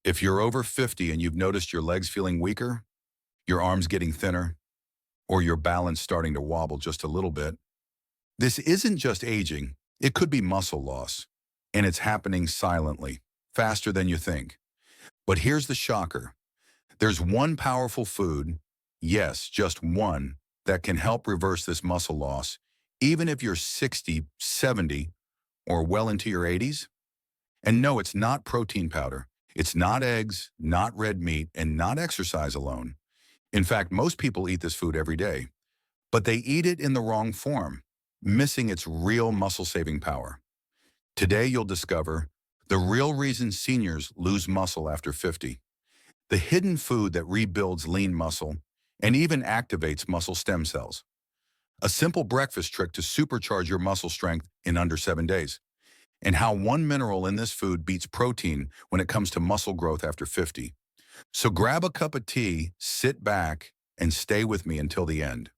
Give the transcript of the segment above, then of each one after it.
If you're over 50 and you've noticed your legs feeling weaker, your arms getting thinner, or your balance starting to wobble just a little bit, this isn't just aging, it could be muscle loss. And it's happening silently, faster than you think. But here's the shocker. There's one powerful food, yes, just one, that can help reverse this muscle loss, even if you're 60, 70, or well into your 80s. And no, it's not protein powder. It's not eggs, not red meat, and not exercise alone. In fact, most people eat this food every day, but they eat it in the wrong form, missing its real muscle-saving power. Today, you'll discover the real reason seniors lose muscle after 50, the hidden food that rebuilds lean muscle and even activates muscle stem cells, a simple breakfast trick to supercharge your muscle strength in under 7 days, and how one mineral in this food beats protein when it comes to muscle growth after 50. So grab a cup of tea, sit back, and stay with me until the end.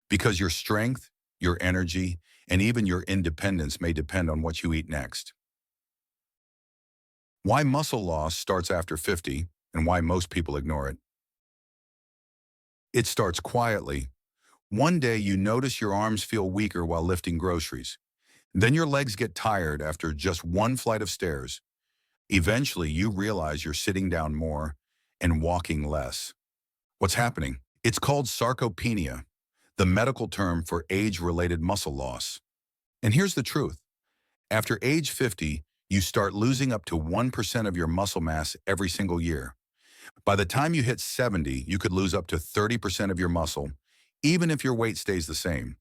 Because your strength, your energy, and even your independence may depend on what you eat next. Why muscle loss starts after 50 and why most people ignore it. It starts quietly. One day you notice your arms feel weaker while lifting groceries. Then your legs get tired after just one flight of stairs. Eventually you realize you're sitting down more and walking less. What's happening? It's called sarcopenia, the medical term for age-related muscle loss. And here's the truth. After age 50, you start losing up to 1% of your muscle mass every single year. By the time you hit 70, you could lose up to 30% of your muscle, even if your weight stays the same.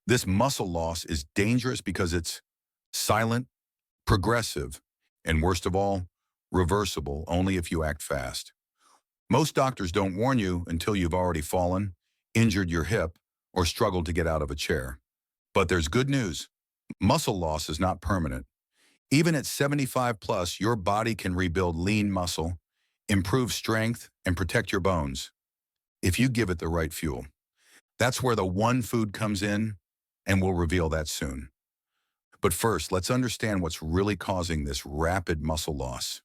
This muscle loss is dangerous because it's silent, progressive, and worst of all, reversible only if you act fast. Most doctors don't warn you until you've already fallen, injured your hip, or struggled to get out of a chair. But there's good news. Muscle loss is not permanent. Even at 75 plus, your body can rebuild lean muscle, improve strength, and protect your bones if you give it the right fuel. That's where the one food comes in, and we'll reveal that soon. But first, let's understand what's really causing this rapid muscle loss.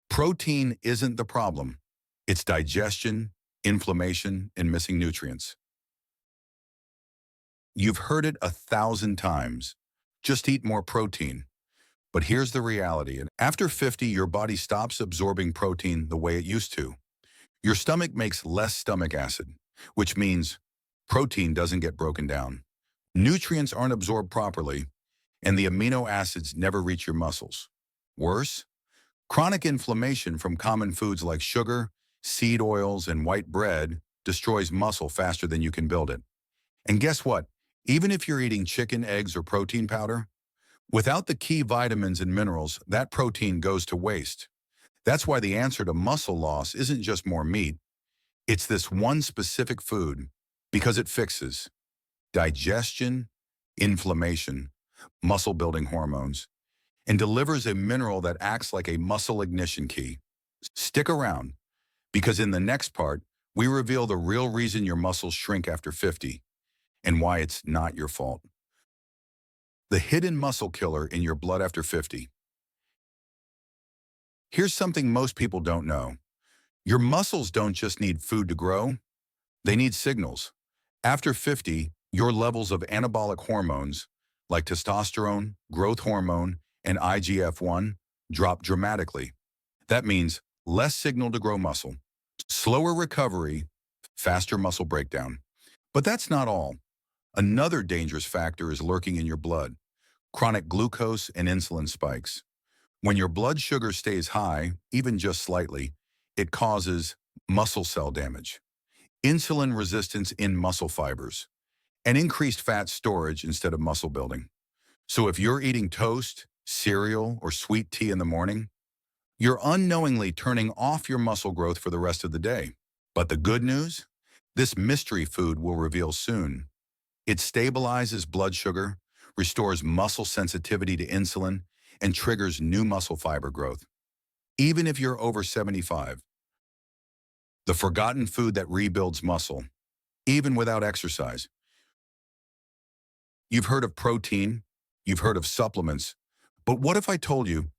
Protein isn't the problem. It's digestion, inflammation, and missing nutrients. You've heard it 1,000 times. Just eat more protein. But here's the reality. After 50, your body stops absorbing protein the way it used to. Your stomach makes less stomach acid, which means protein doesn't get broken down. Nutrients aren't absorbed properly, and the amino acids never reach your muscles. Worse, chronic inflammation from common foods like sugar, seed oils, and white bread destroys muscle faster than you can build it. And guess what? Even if you're eating chicken, eggs, or protein powder, without the key vitamins and minerals, that protein goes to waste. That's why the answer to muscle loss isn't just more meat. It's this one specific food, because it fixes digestion, inflammation, muscle-building hormones, and delivers a mineral that acts like a muscle ignition key. Stick around, because in the next part, we reveal the real reason your muscles shrink after 50 and why it's not your fault. The hidden muscle killer in your blood after 50. Here's something most people don't know. Your muscles don't just need food to grow, they need signals. After 50, your levels of anabolic hormones, like testosterone, growth hormone, and IGF-1, drop dramatically. That means less signal to grow muscle, slower recovery, faster muscle breakdown. But that's not all. Another dangerous factor is lurking in your blood: chronic glucose and insulin spikes. When your blood sugar stays high, even just slightly, it causes muscle cell damage, insulin resistance in muscle fibers, and increased fat storage instead of muscle building. So if you're eating toast, cereal, or sweet tea in the morning, you're unknowingly turning off your muscle growth for the rest of the day. But the good news? This mystery food will reveal soon. It stabilizes blood sugar, restores muscle sensitivity to insulin, and triggers new muscle fiber growth, even if you're over 75. The forgotten food that rebuilds muscle, even without exercise. You've heard of protein, you've heard of supplements, but what if I told you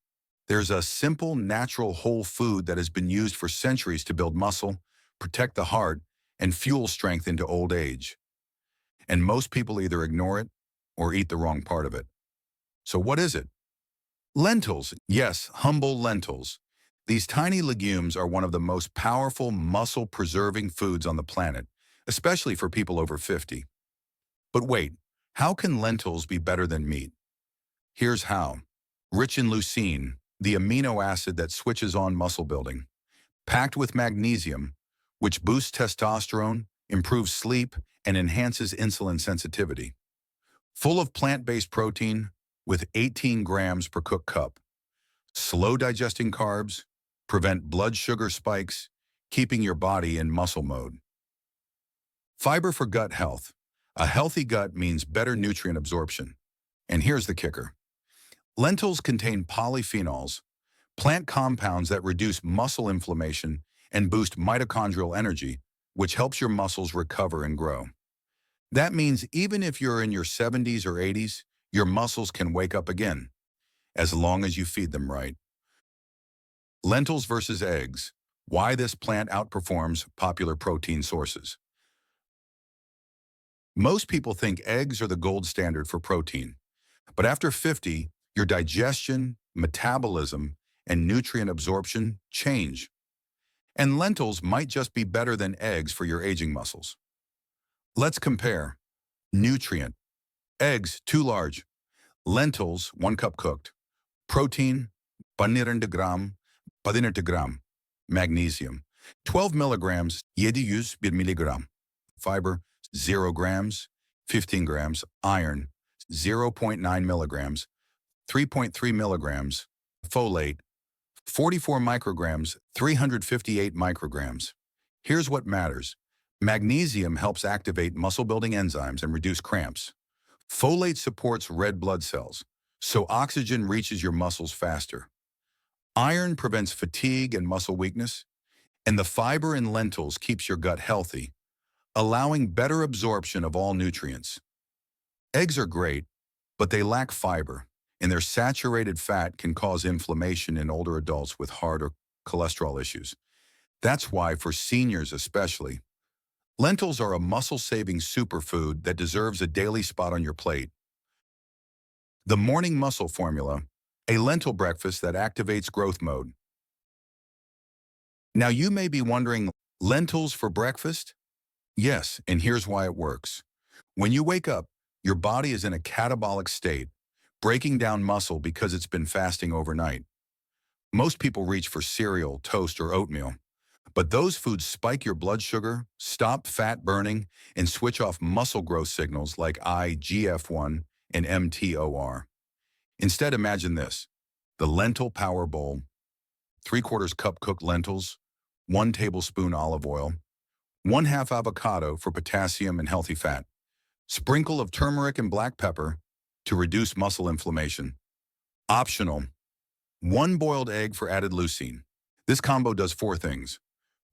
There's a simple, natural whole food that has been used for centuries to build muscle, protect the heart, and fuel strength into old age. And most people either ignore it or eat the wrong part of it. So what is it? Lentils. Yes, humble lentils. These tiny legumes are one of the most powerful muscle-preserving foods on the planet, especially for people over 50. But wait, how can lentils be better than meat? Here's how. Rich in leucine, the amino acid that switches on muscle building. Packed with magnesium, which boosts testosterone, improves sleep, and enhances insulin sensitivity. Full of plant-based protein with 18 grams per cooked cup. Slow digesting carbs, prevent blood sugar spikes, keeping your body in muscle mode. Fiber for gut health. A healthy gut means better nutrient absorption. And here's the kicker. Lentils contain polyphenols, plant compounds that reduce muscle inflammation and boost mitochondrial energy, which helps your muscles recover and grow. That means even if you're in your 70s or 80s, your muscles can wake up again, as long as you feed them right. Lentils versus eggs. Why this plant outperforms popular protein sources. Most people think eggs are the gold standard for protein, but after 50, your digestion, metabolism, and nutrient absorption change. And lentils might just be better than eggs for your aging muscles. Let's compare. Nutrient. Eggs, too large. Lentils, 1 cup cooked. Protein, 12 gram, 14 gram. Magnesium, 12 milligrams, 701 milligram. Fiber, 0 grams, 15 grams. Iron, 0.9 milligrams, 3.3 milligrams. Folate, 44 micrograms, 358 micrograms. Here's what matters. Magnesium helps activate muscle-building enzymes and reduce cramps. Folate supports red blood cells, so oxygen reaches your muscles faster. Iron prevents fatigue and muscle weakness, and the fiber in lentils keeps your gut healthy, allowing better absorption of all nutrients. Eggs are great, but they lack fiber, and their saturated fat can cause inflammation in older adults with heart or cholesterol issues. That's why, for seniors especially, lentils are a muscle-saving superfood that deserves a daily spot on your plate. The morning muscle formula, a lentil breakfast that activates growth mode. Now you may be wondering, lentils for breakfast? Yes, and here's why it works. When you wake up, your body is in a catabolic state, breaking down muscle because it's been fasting overnight. Most people reach for cereal, toast, or oatmeal, but those foods spike your blood sugar, stop fat burning, and switch off muscle growth signals like IGF-1 and mTOR. Instead, imagine this. The lentil power bowl, 3/4 cup cooked lentils, 1 tablespoon olive oil, 1/2 avocado for potassium and healthy fat, sprinkle of turmeric and black pepper to reduce muscle inflammation. Optional, 1 boiled egg for added leucine. This combo does 4 things.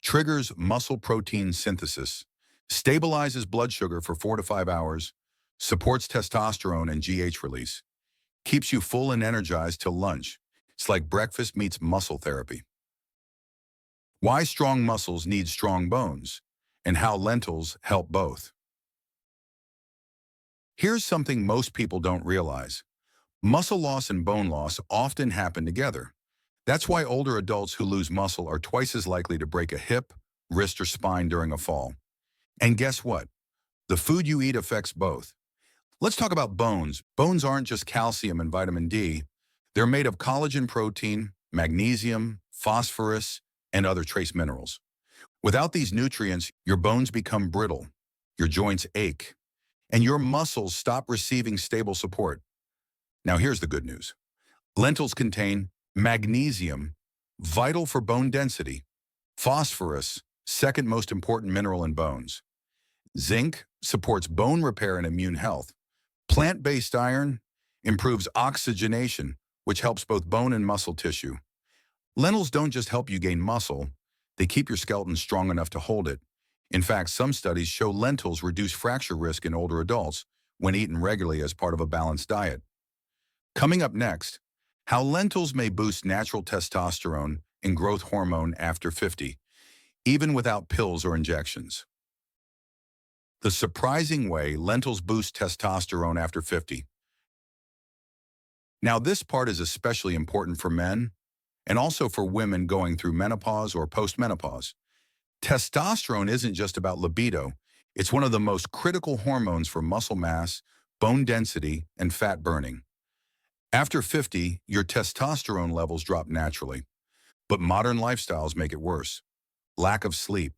Triggers muscle protein synthesis, stabilizes blood sugar for 4 to 5 hours, supports testosterone and GH release, keeps you full and energized till lunch. It's like breakfast meets muscle therapy. Why strong muscles need strong bones, and how lentils help both. Here's something most people don't realize. Muscle loss and bone loss often happen together. That's why older adults who lose muscle are twice as likely to break a hip, wrist, or spine during a fall. And guess what? The food you eat affects both. Let's talk about bones. Bones aren't just calcium and vitamin D. They're made of collagen protein, magnesium, phosphorus, and other trace minerals. Without these nutrients, your bones become brittle, your joints ache, and your muscles stop receiving stable support. Now here's the good news. Lentils contain magnesium, vital for bone density, phosphorus, second most important mineral in bones. Zinc supports bone repair and immune health. Plant-based iron improves oxygenation, which helps both bone and muscle tissue. Lentils don't just help you gain muscle, they keep your skeleton strong enough to hold it. In fact, some studies show lentils reduce fracture risk in older adults when eaten regularly as part of a balanced diet. Coming up next, How lentils may boost natural testosterone and growth hormone after 50, even without pills or injections. The surprising way lentils boost testosterone after 50. Now, this part is especially important for men and also for women going through menopause or postmenopause. Testosterone isn't just about libido. It's one of the most critical hormones for muscle mass, bone density, and fat burning. After 50, your testosterone levels drop naturally, but modern lifestyles make it worse. Lack of sleep,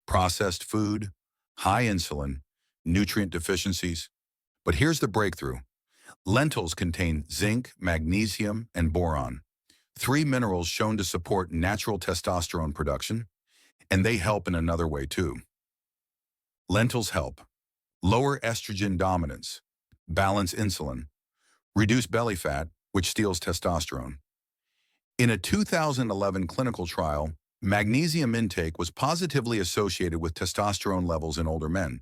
processed food, high insulin, nutrient deficiencies. But here's the breakthrough. Lentils contain zinc, magnesium, and boron, three minerals shown to support natural testosterone production, and they help in another way too. Lentils help lower estrogen dominance, balance insulin, reduce belly fat, which steals testosterone. In a 2011 clinical trial, magnesium intake was positively associated with testosterone levels in older men.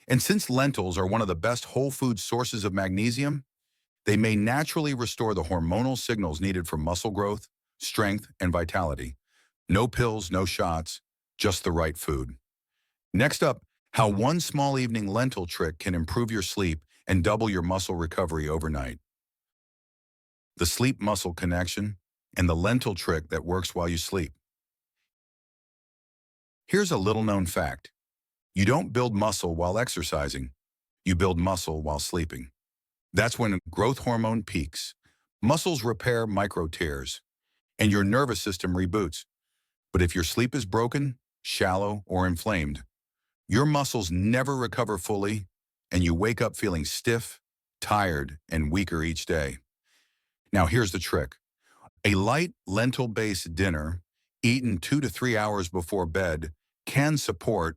And since lentils are one of the best whole food sources of magnesium, they may naturally restore the hormonal signals needed for muscle growth, strength, and vitality. No pills, no shots, just the right food. Next up, how one small evening lentil trick can improve your sleep and double your muscle recovery overnight. The sleep-muscle connection and the lentil trick that works while you sleep. Here's a little-known fact. You don't build muscle while exercising. You build muscle while sleeping. That's when growth hormone peaks, muscles repair micro tears, and your nervous system reboots. But if your sleep is broken, shallow, or inflamed, your muscles never recover fully, and you wake up feeling stiff, tired, and weaker each day. Now here's the trick. A light lentil-based dinner, eaten 2 to 3 hours before bed, can support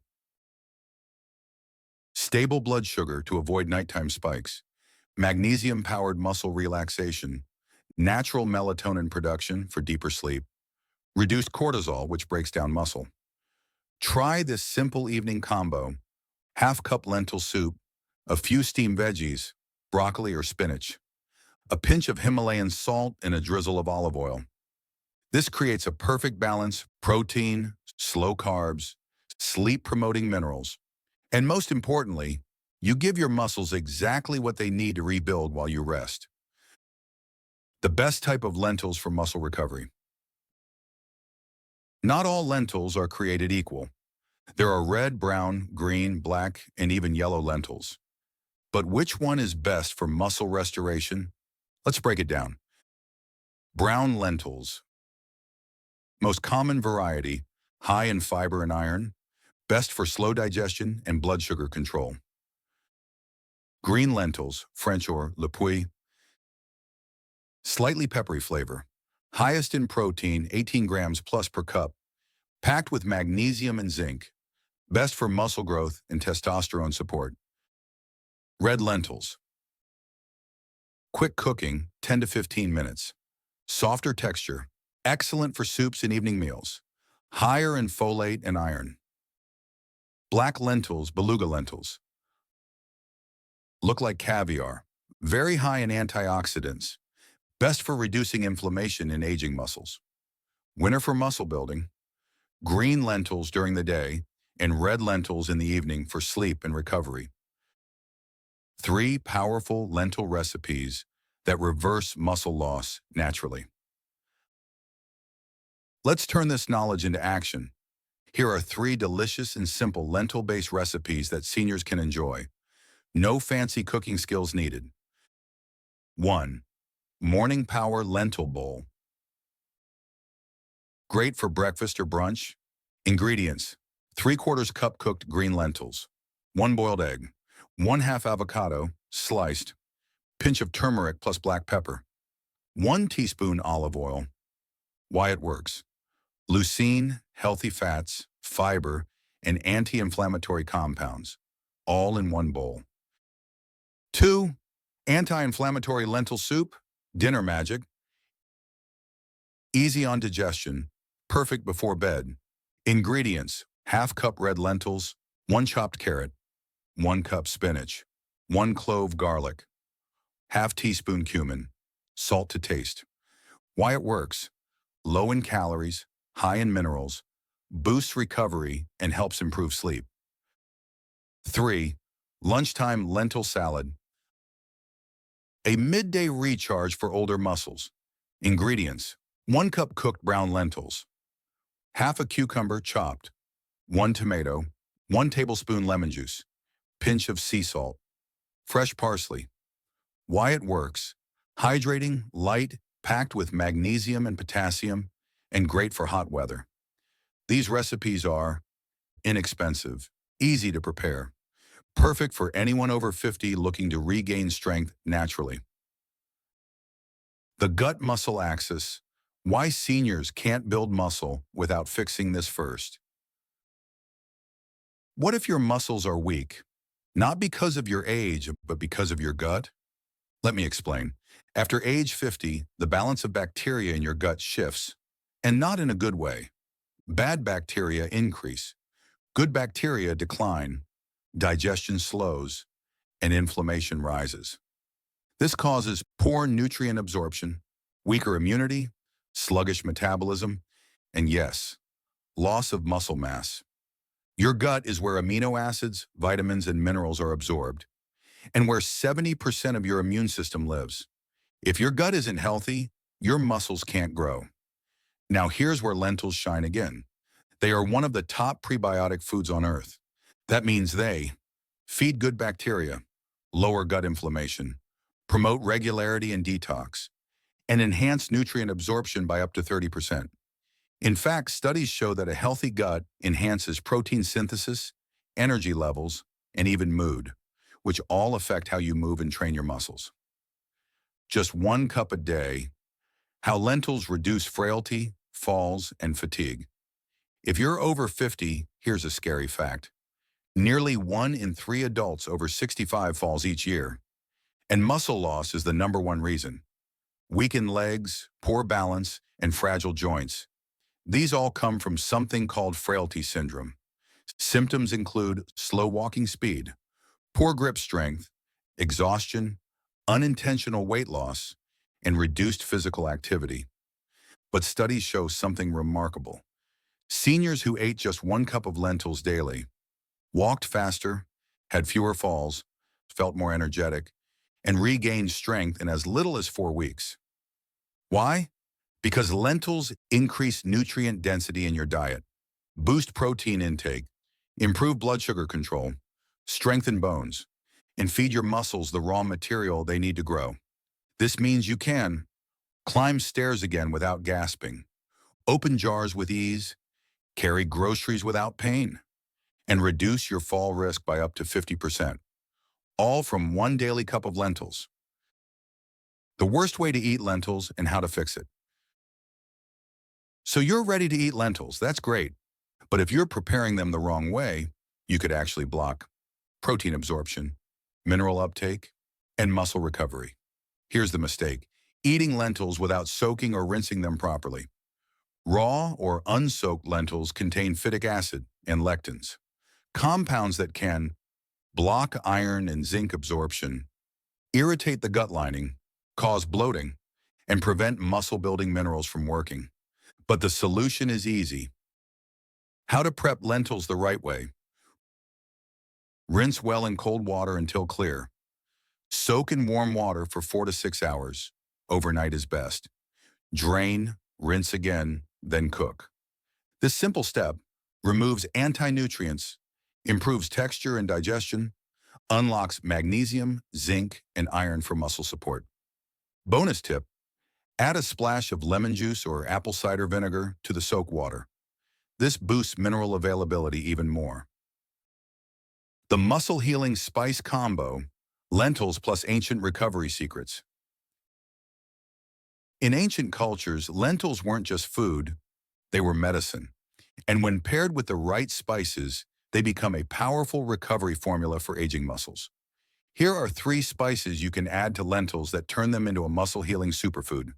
stable blood sugar to avoid nighttime spikes, magnesium-powered muscle relaxation, natural melatonin production for deeper sleep, reduced cortisol, which breaks down muscle. Try this simple evening combo: half-cup lentil soup, a few steamed veggies, broccoli or spinach, a pinch of Himalayan salt, and a drizzle of olive oil. This creates a perfect balance: protein, slow carbs, sleep-promoting minerals, and most importantly, you give your muscles exactly what they need to rebuild while you rest. The best type of lentils for muscle recovery. Not all lentils are created equal. There are red, brown, green, black, and even yellow lentils. But which one is best for muscle restoration? Let's break it down. Brown lentils. Most common variety, high in fiber and iron, best for slow digestion and blood sugar control. Green lentils, French or le puy, slightly peppery flavor, highest in protein, 18 grams plus per cup, packed with magnesium and zinc, best for muscle growth and testosterone support. Red lentils. Quick cooking, 10 to 15 minutes. Softer texture, excellent for soups and evening meals. Higher in folate and iron. Black lentils, beluga lentils. Look like caviar, very high in antioxidants, best for reducing inflammation in aging muscles. Winner for muscle building. Green lentils during the day and red lentils in the evening for sleep and recovery. 3 powerful lentil recipes that reverse muscle loss naturally. Let's turn this knowledge into action. Here are 3 delicious and simple lentil-based recipes that seniors can enjoy. No fancy cooking skills needed. 1. Morning Power Lentil Bowl. Great for breakfast or brunch. Ingredients: 3/4 cup cooked green lentils, 1 boiled egg, 1/2 avocado, sliced, pinch of turmeric plus black pepper, 1 teaspoon olive oil. Why it works: leucine, healthy fats, fiber, and anti-inflammatory compounds, all in one bowl. 2. Anti-inflammatory lentil soup, dinner magic. Easy on digestion, perfect before bed. Ingredients: 1/2 cup red lentils, 1 chopped carrot, 1 cup spinach, 1 clove garlic, 1/2 teaspoon cumin, salt to taste. Why it works: low in calories, high in minerals, boosts recovery, and helps improve sleep. 3. Lunchtime lentil salad, a midday recharge for older muscles. Ingredients: 1 cup cooked brown lentils, half a cucumber chopped, 1 tomato, 1 tablespoon lemon juice, pinch of sea salt, fresh parsley. Why it works: hydrating, light, packed with magnesium and potassium, and great for hot weather. These recipes are inexpensive, easy to prepare, perfect for anyone over 50 looking to regain strength naturally. The gut muscle axis: why seniors can't build muscle without fixing this first. What if your muscles are weak? Not because of your age, but because of your gut? Let me explain. After age 50, the balance of bacteria in your gut shifts, and not in a good way. Bad bacteria increase, good bacteria decline, digestion slows, and inflammation rises. This causes poor nutrient absorption, weaker immunity, sluggish metabolism, and yes, loss of muscle mass. Your gut is where amino acids, vitamins, and minerals are absorbed, and where 70% of your immune system lives. If your gut isn't healthy, your muscles can't grow. Now here's where lentils shine again. They are one of the top prebiotic foods on earth. That means they feed good bacteria, lower gut inflammation, promote regularity and detox, and enhance nutrient absorption by up to 30%. In fact, studies show that a healthy gut enhances protein synthesis, energy levels, and even mood, which all affect how you move and train your muscles. Just 1 cup a day. How lentils reduce frailty, falls, and fatigue. If you're over 50, here's a scary fact. Nearly 1 in 3 adults over 65 falls each year. And muscle loss is the #1 reason. Weakened legs, poor balance, and fragile joints. These all come from something called frailty syndrome. Symptoms include slow walking speed, poor grip strength, exhaustion, unintentional weight loss, and reduced physical activity. But studies show something remarkable. Seniors who ate just 1 cup of lentils daily walked faster, had fewer falls, felt more energetic, and regained strength in as little as 4 weeks. Why? Because lentils increase nutrient density in your diet, boost protein intake, improve blood sugar control, strengthen bones, and feed your muscles the raw material they need to grow. This means you can climb stairs again without gasping, open jars with ease, carry groceries without pain, and reduce your fall risk by up to 50%, all from 1 daily cup of lentils. The worst way to eat lentils and how to fix it. So you're ready to eat lentils, that's great. But if you're preparing them the wrong way, you could actually block protein absorption, mineral uptake, and muscle recovery. Here's the mistake: eating lentils without soaking or rinsing them properly. Raw or unsoaked lentils contain phytic acid and lectins, compounds that can block iron and zinc absorption, irritate the gut lining, cause bloating, and prevent muscle-building minerals from working. But the solution is easy. How to prep lentils the right way. Rinse well in cold water until clear. Soak in warm water for 4 to 6 hours. Overnight is best. Drain, rinse again, then cook. This simple step removes anti-nutrients, improves texture and digestion, unlocks magnesium, zinc, and iron for muscle support. Bonus tip: add a splash of lemon juice or apple cider vinegar to the soak water. This boosts mineral availability even more. The muscle healing spice combo: lentils plus ancient recovery secrets. In ancient cultures, lentils weren't just food, they were medicine. And when paired with the right spices, they become a powerful recovery formula for aging muscles. Here are 3 spices you can add to lentils that turn them into a muscle-healing superfood.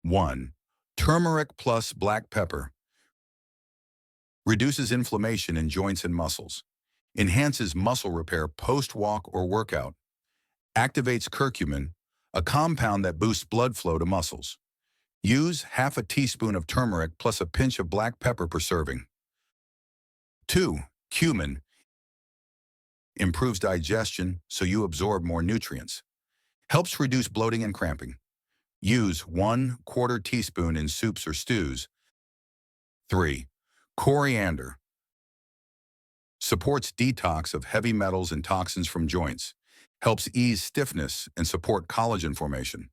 1. Turmeric plus black pepper. Reduces inflammation in joints and muscles. Enhances muscle repair post-walk or workout. Activates curcumin, a compound that boosts blood flow to muscles. Use half a teaspoon of turmeric plus a pinch of black pepper per serving. 2. Cumin improves digestion so you absorb more nutrients. Helps reduce bloating and cramping. Use 1/4 teaspoon in soups or stews. 3. Coriander supports detox of heavy metals and toxins from joints. Helps ease stiffness and support collagen formation.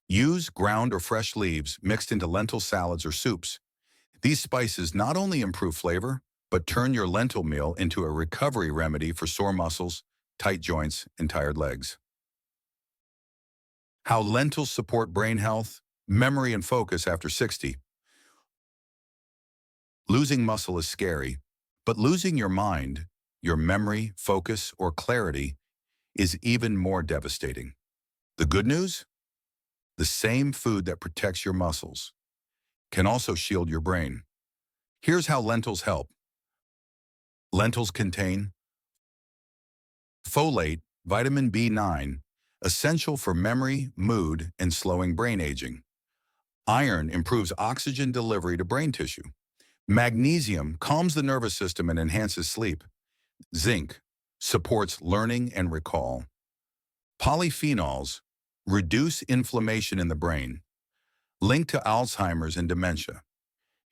Use ground or fresh leaves mixed into lentil salads or soups. These spices not only improve flavor, but turn your lentil meal into a recovery remedy for sore muscles, tight joints, and tired legs. How lentils support brain health, memory, and focus after 60. Losing muscle is scary, but losing your mind, your memory, focus, or clarity is even more devastating. The good news? The same food that protects your muscles can also shield your brain. Here's how lentils help. Lentils contain folate, vitamin B9, essential for memory, mood, and slowing brain aging. Iron improves oxygen delivery to brain tissue. Magnesium calms the nervous system and enhances sleep. Zinc supports learning and recall. Polyphenols reduce inflammation in the brain, linked to Alzheimer's and dementia.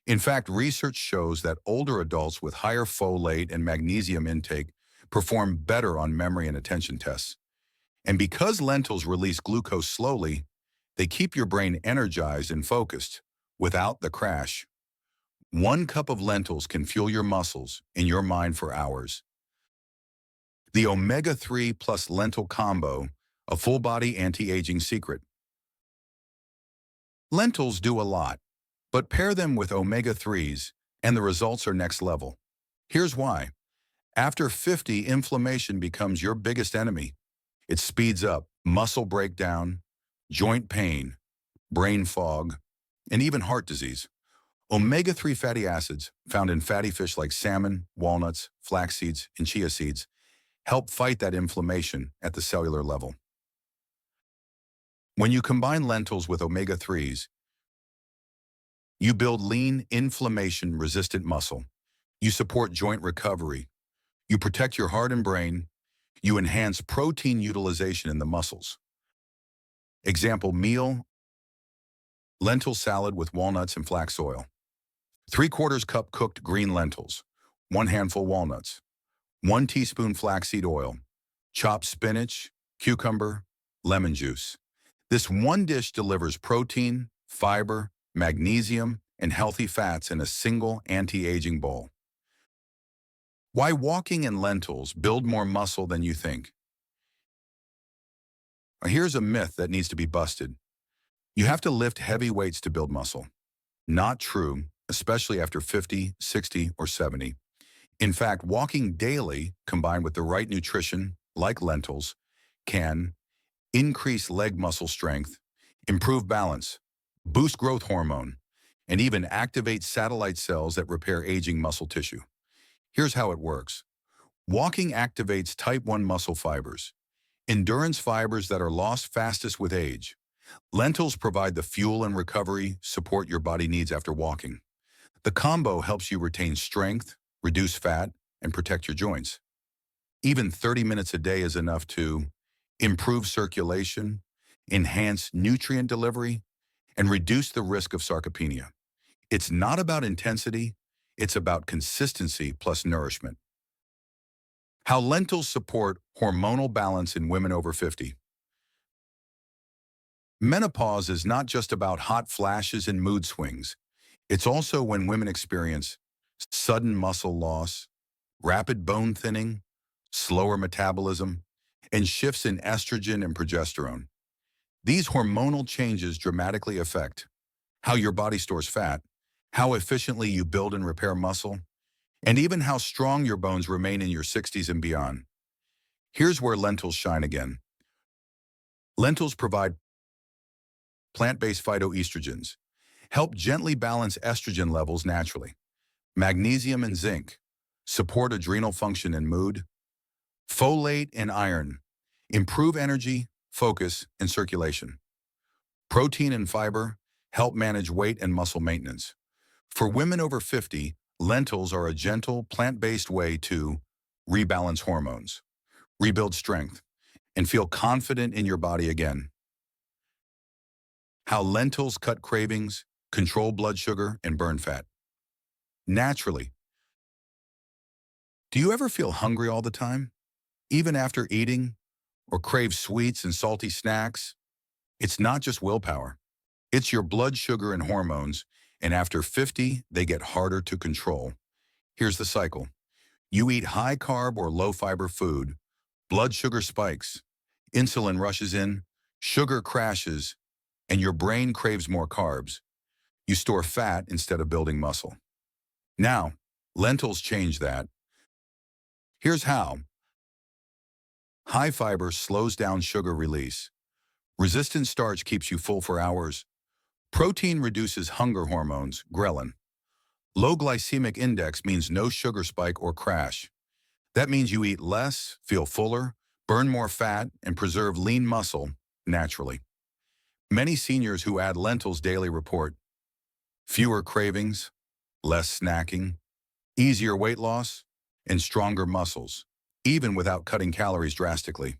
In fact, research shows that older adults with higher folate and magnesium intake perform better on memory and attention tests. And because lentils release glucose slowly, they keep your brain energized and focused without the crash. 1 cup of lentils can fuel your muscles and your mind for hours. The omega-3 plus lentil combo, a full-body anti-aging secret. Lentils do a lot, but pair them with omega-3s and the results are next level. Here's why. After 50, inflammation becomes your biggest enemy. It speeds up muscle breakdown, joint pain, brain fog, and even heart disease. Omega-3 fatty acids, found in fatty fish like salmon, walnuts, flax seeds, and chia seeds, help fight that inflammation at the cellular level. When you combine lentils with omega-3s, you build lean, inflammation-resistant muscle. You support joint recovery. You protect your heart and brain. You enhance protein utilization in the muscles. Example meal, lentil salad with walnuts and flax oil. 3/4 cup cooked green lentils, 1 handful walnuts, 1 teaspoon flaxseed oil, chopped spinach, cucumber, lemon juice. This one dish delivers protein, fiber, magnesium, and healthy fats in a single anti-aging bowl. Why walking and lentils build more muscle than you think? Here's a myth that needs to be busted. You have to lift heavy weights to build muscle. Not true, especially after 50, 60, or 70. In fact, walking daily, combined with the right nutrition, like lentils, can increase leg muscle strength, improve balance, boost growth hormone, and even activate satellite cells that repair aging muscle tissue. Here's how it works. Walking activates type 1 muscle fibers, endurance fibers that are lost fastest with age. Lentils provide the fuel and recovery support your body needs after walking. The combo helps you retain strength, reduce fat, and protect your joints. Even 30 minutes a day is enough to improve circulation, enhance nutrient delivery, and reduce the risk of sarcopenia. It's not about intensity, it's about consistency plus nourishment. How lentils support hormonal balance in women over 50. Menopause is not just about hot flashes and mood swings. It's also when women experience sudden muscle loss, rapid bone thinning, slower metabolism, and shifts in estrogen and progesterone. These hormonal changes dramatically affect how your body stores fat, how efficiently you build and repair muscle, and even how strong your bones remain in your 60s and beyond. Here's where lentils shine again. Lentils provide plant-based phytoestrogens, help gently balance estrogen levels naturally. Magnesium and zinc support adrenal function and mood. Folate and iron improve energy, focus, and circulation. Protein and fiber help manage weight and muscle maintenance. For women over 50, lentils are a gentle, plant-based way to rebalance hormones, rebuild strength, and feel confident in your body again. How lentils cut cravings, control blood sugar, and burn fat. Naturally, do you ever feel hungry all the time, even after eating, or crave sweets and salty snacks? It's not just willpower. It's your blood sugar and hormones, and after 50, they get harder to control. Here's the cycle. You eat high-carb or low-fiber food, blood sugar spikes, insulin rushes in, sugar crashes, and your brain craves more carbs. You store fat instead of building muscle. Now, lentils change that. Here's how. High fiber slows down sugar release. Resistant starch keeps you full for hours. Protein reduces hunger hormones, ghrelin. Low glycemic index means no sugar spike or crash. That means you eat less, feel fuller, burn more fat, and preserve lean muscle naturally. Many seniors who add lentils daily report fewer cravings, less snacking, easier weight loss, and stronger muscles, even without cutting calories drastically.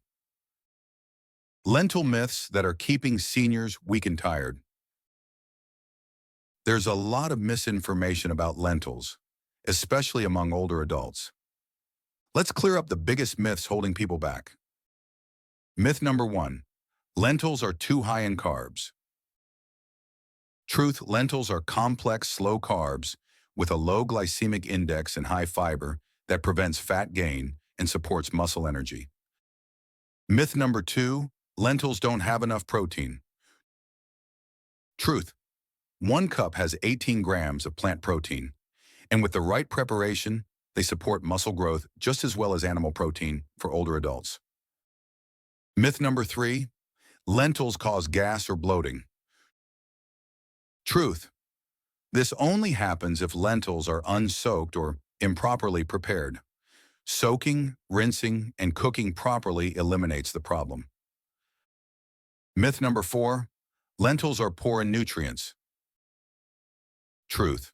Lentil myths that are keeping seniors weak and tired. There's a lot of misinformation about lentils, especially among older adults. Let's clear up the biggest myths holding people back. Myth number 1, lentils are too high in carbs. Truth, lentils are complex, slow carbs with a low glycemic index and high fiber that prevents fat gain and supports muscle energy. Myth number 2, lentils don't have enough protein. Truth, 1 cup has 18 grams of plant protein, and with the right preparation, they support muscle growth just as well as animal protein for older adults. Myth number 3, lentils cause gas or bloating. Truth, this only happens if lentils are unsoaked or improperly prepared. Soaking, rinsing, and cooking properly eliminates the problem. Myth number 4, lentils are poor in nutrients. Truth,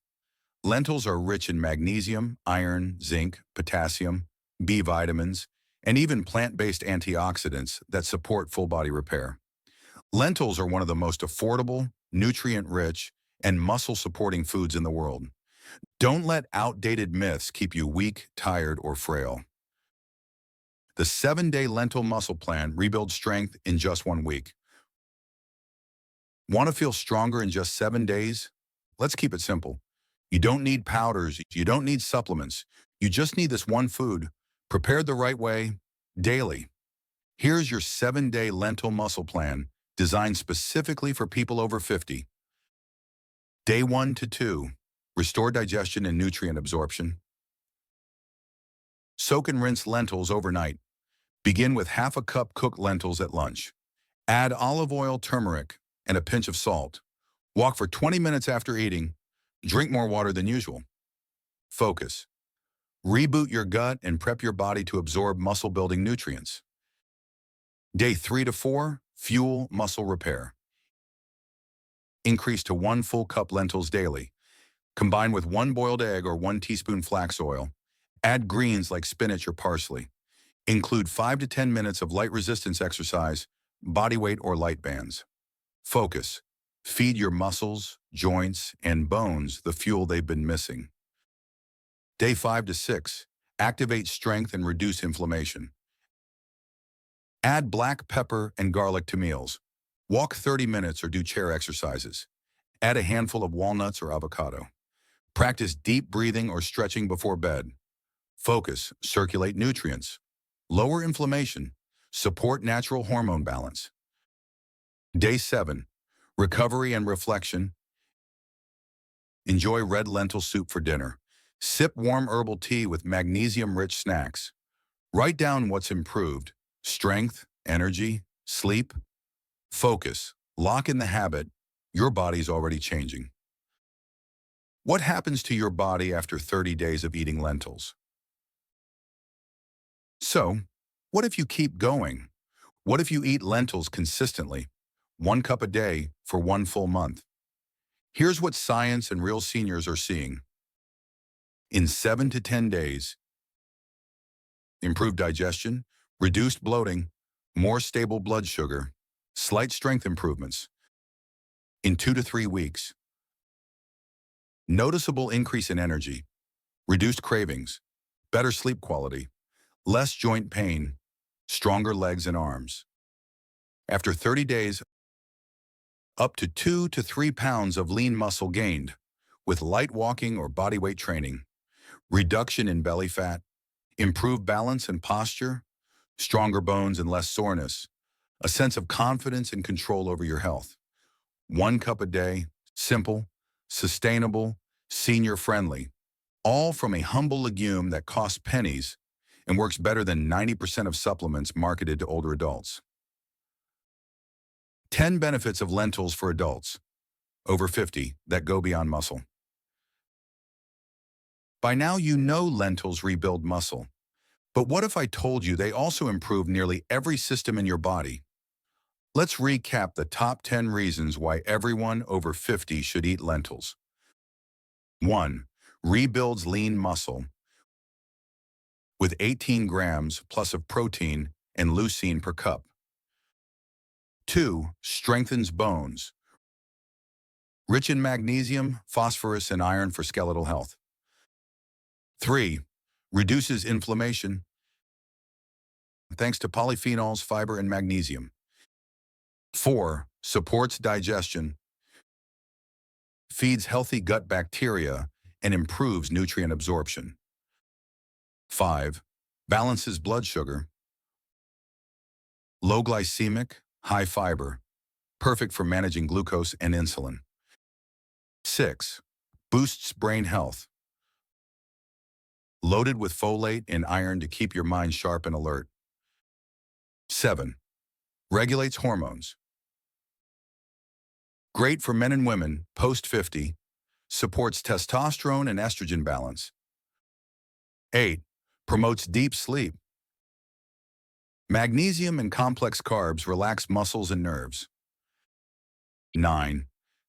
lentils are rich in magnesium, iron, zinc, potassium, B vitamins, and even plant-based antioxidants that support full body repair. Lentils are one of the most affordable, nutrient-rich, and muscle-supporting foods in the world. Don't let outdated myths keep you weak, tired, or frail. The 7-day lentil muscle plan rebuilds strength in just 1 week. Want to feel stronger in just 7 days? Let's keep it simple. You don't need powders, you don't need supplements. You just need this one food, prepared the right way, daily. Here's your 7-day lentil muscle plan, designed specifically for people over 50. Day 1 to 2, restore digestion and nutrient absorption. Soak and rinse lentils overnight. Begin with half a cup cooked lentils at lunch. Add olive oil, turmeric, and a pinch of salt. Walk for 20 minutes after eating. Drink more water than usual. Focus. Reboot your gut and prep your body to absorb muscle-building nutrients. Day 3 to 4, fuel muscle repair. Increase to 1 full cup lentils daily. Combine with 1 boiled egg or 1 teaspoon flax oil. Add greens like spinach or parsley. Include 5 to 10 minutes of light resistance exercise, body weight or light bands. Focus. Feed your muscles, joints, and bones the fuel they've been missing. Day 5 to 6, activate strength and reduce inflammation. Add black pepper and garlic to meals. Walk 30 minutes or do chair exercises. Add a handful of walnuts or avocado. Practice deep breathing or stretching before bed. Focus, circulate nutrients. Lower inflammation. Support natural hormone balance. Day 7, recovery and reflection. Enjoy red lentil soup for dinner. Sip warm herbal tea with magnesium-rich snacks. Write down what's improved: strength, energy, sleep. Focus. Lock in the habit. Your body's already changing. What happens to your body after 30 days of eating lentils? So, what if you keep going? What if you eat lentils consistently, 1 cup a day for 1 full month? Here's what science and real seniors are seeing. In 7 to 10 days, improved digestion, reduced bloating, more stable blood sugar, slight strength improvements. In 2 to 3 weeks, noticeable increase in energy, reduced cravings, better sleep quality, less joint pain, stronger legs and arms. After 30 days, up to 2 to 3 pounds of lean muscle gained with light walking or bodyweight training, reduction in belly fat, improved balance and posture, stronger bones and less soreness, a sense of confidence and control over your health. 1 cup a day, simple, sustainable, senior-friendly, all from a humble legume that costs pennies and works better than 90% of supplements marketed to older adults. 10 benefits of lentils for adults over 50 that go beyond muscle. By now you know lentils rebuild muscle, but what if I told you they also improve nearly every system in your body? Let's recap the top 10 reasons why everyone over 50 should eat lentils. 1. Rebuilds lean muscle with 18 grams plus of protein and leucine per cup. 2. Strengthens bones, rich in magnesium, phosphorus, and iron for skeletal health. 3. Reduces inflammation thanks to polyphenols, fiber, and magnesium. 4. Supports digestion, feeds healthy gut bacteria, and improves nutrient absorption. 5. Balances blood sugar, low glycemic, high fiber, perfect for managing glucose and insulin. 6. Boosts brain health, loaded with folate and iron to keep your mind sharp and alert. 7. Regulates hormones, great for men and women post-50, supports testosterone and estrogen balance. 8. Promotes deep sleep. Magnesium and complex carbs relax muscles and nerves. 9.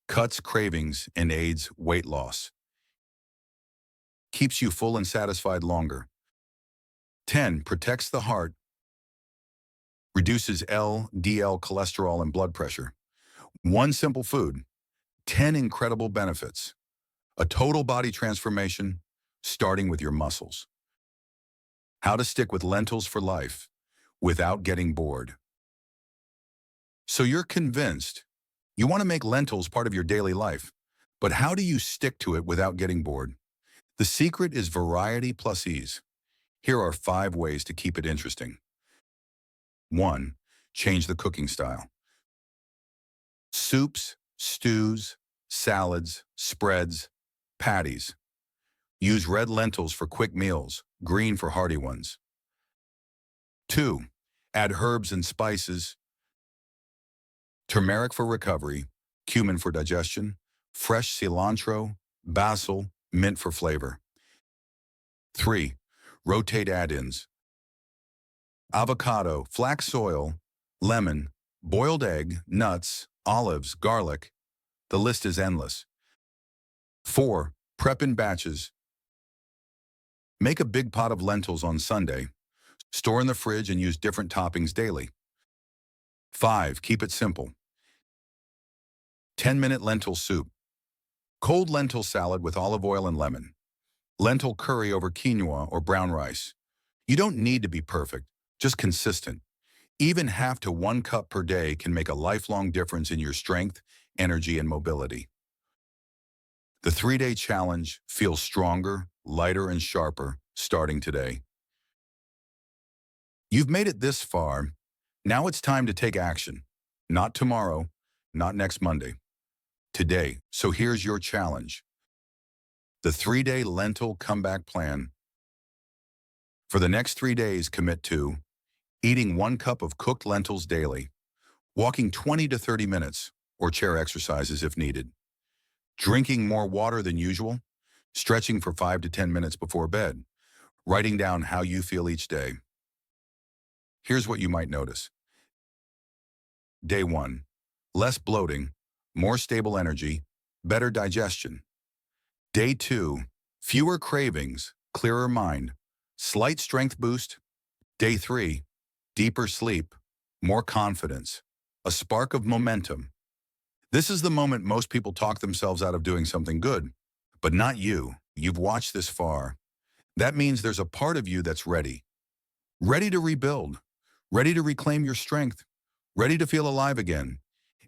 Cuts cravings and aids weight loss. Keeps you full and satisfied longer. 10. Protects the heart. Reduces LDL cholesterol and blood pressure. One simple food, 10 incredible benefits. A total body transformation, starting with your muscles. How to stick with lentils for life without getting bored. So you're convinced you want to make lentils part of your daily life, but how do you stick to it without getting bored? The secret is variety plus ease. Here are 5 ways to keep it interesting. 1. Change the cooking style. Soups, stews, salads, spreads, patties. Use red lentils for quick meals, green for hearty ones. 2. Add herbs and spices. Turmeric for recovery, cumin for digestion, fresh cilantro, basil, mint for flavor. 3. Rotate add-ins. Avocado, flax oil, lemon, boiled egg, nuts, olives, garlic. The list is endless. 4. Prep in batches. Make a big pot of lentils on Sunday. Store in the fridge and use different toppings daily. 5. Keep it simple. 10-minute lentil soup. Cold lentil salad with olive oil and lemon. Lentil curry over quinoa or brown rice. You don't need to be perfect, just consistent. Even half to 1 cup per day can make a lifelong difference in your strength, energy, and mobility. The 3-day challenge feels stronger, lighter, and sharper starting today. You've made it this far. Now it's time to take action. Not tomorrow, not next Monday. Today. So here's your challenge. The 3-day lentil comeback plan. For the next 3 days, commit to eating 1 cup of cooked lentils daily, walking 20 to 30 minutes, or chair exercises if needed, drinking more water than usual, stretching for 5 to 10 minutes before bed, writing down how you feel each day. Here's what you might notice. Day 1, less bloating, more stable energy, better digestion. Day 2, fewer cravings, clearer mind, slight strength boost. Day 3, deeper sleep, more confidence, a spark of momentum. This is the moment most people talk themselves out of doing something good, but not you. You've watched this far. That means there's a part of you that's ready. Ready to rebuild, ready to reclaim your strength, ready to feel alive again.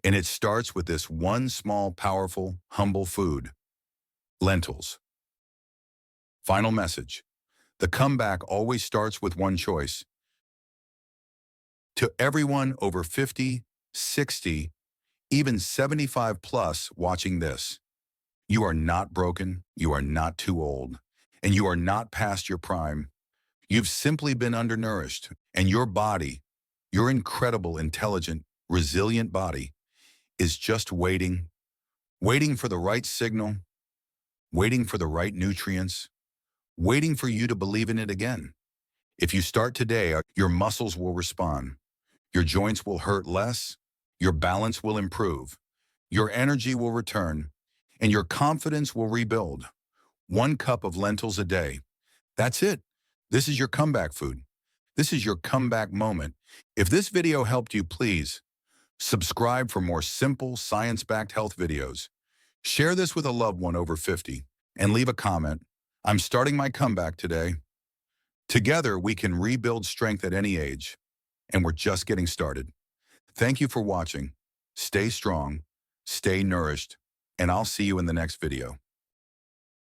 And it starts with this one small, powerful, humble food: lentils. Final message. The comeback always starts with one choice. To everyone over 50, 60, even 75 plus watching this, you are not broken, you are not too old, and you are not past your prime. You've simply been undernourished, and your body, your incredible, intelligent, resilient body, is just waiting, waiting for the right signal, waiting for the right nutrients, waiting for you to believe in it again. If you start today, your muscles will respond, your joints will hurt less, your balance will improve, your energy will return, and your confidence will rebuild. 1 cup of lentils a day. That's it. This is your comeback food. This is your comeback moment. If this video helped you, please subscribe for more simple, science-backed health videos. Share this with a loved one over 50 and leave a comment. I'm starting my comeback today. Together, we can rebuild strength at any age, and we're just getting started. Thank you for watching. Stay strong, stay nourished, and I'll see you in the next video.